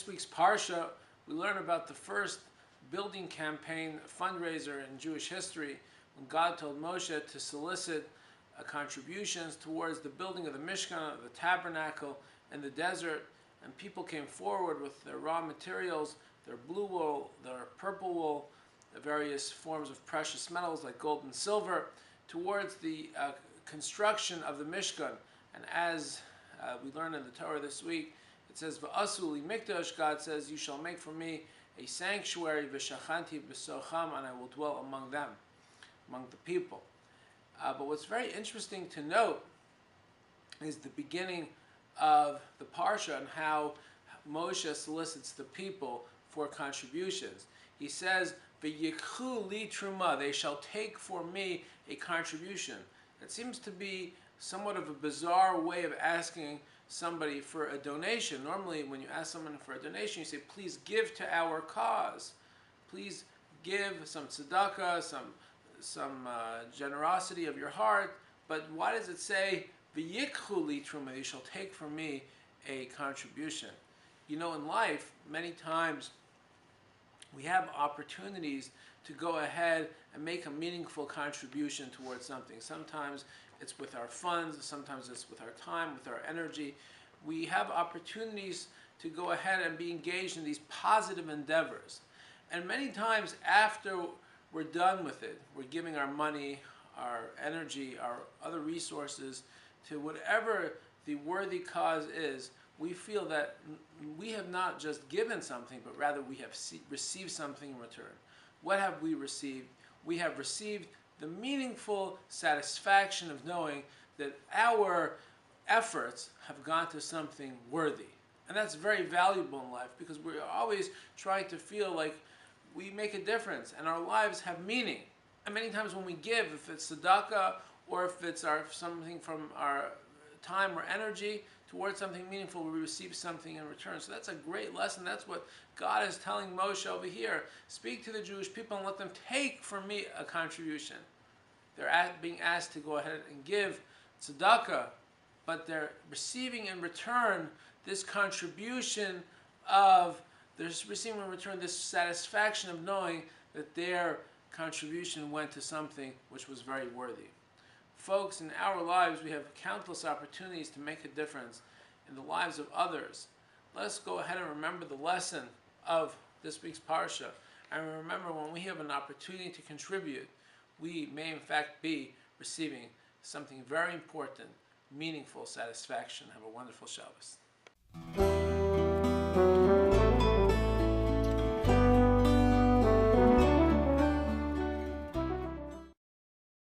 this week's parsha, we learn about the first building campaign fundraiser in Jewish history, when God told Moshe to solicit contributions towards the building of the Mishkan, the tabernacle, in the desert. And people came forward with their raw materials, their blue wool, their purple wool, the various forms of precious metals like gold and silver, towards the construction of the Mishkan. And as we learn in the Torah this week, it says, "V'asu li mikdash," God says, "You shall make for me a sanctuary, v'shachanti b'socham," and I will dwell among them, among the people. But what's very interesting to note is the beginning of the parsha and how Moshe solicits the people for contributions. He says, "V'yikhu li trumah," they shall take for me a contribution. It seems to be somewhat of a bizarre way of asking somebody for a donation. Normally, when you ask someone for a donation, you say, "Please give to our cause. Please give some tzedakah, some generosity of your heart." But why does it say, "V'yikhu li trumah," you shall take from me a contribution? You know, in life, many times we have opportunities to go ahead and make a meaningful contribution towards something. Sometimes it's with our funds, sometimes it's with our time, with our energy. We have opportunities to go ahead and be engaged in these positive endeavors. And many times after we're done with it, we're giving our money, our energy, our other resources to whatever the worthy cause is, we feel that we have not just given something, but rather we have received something in return. What have we received? We have received the meaningful satisfaction of knowing that our efforts have gone to something worthy. And that's very valuable in life, because we're always trying to feel like we make a difference and our lives have meaning. And many times when we give, if it's tzedakah or if it's something from our time or energy towards something meaningful, we receive something in return. So that's a great lesson. That's what God is telling Moshe over here. Speak to the Jewish people and let them take from me a contribution. They're being asked to go ahead and give tzedakah, but they're receiving in return this contribution this satisfaction of knowing that their contribution went to something which was very worthy. Folks, in our lives, we have countless opportunities to make a difference in the lives of others. Let's go ahead and remember the lesson of this week's parsha, and remember, when we have an opportunity to contribute, we may in fact be receiving something very important, meaningful satisfaction. Have a wonderful Shabbos.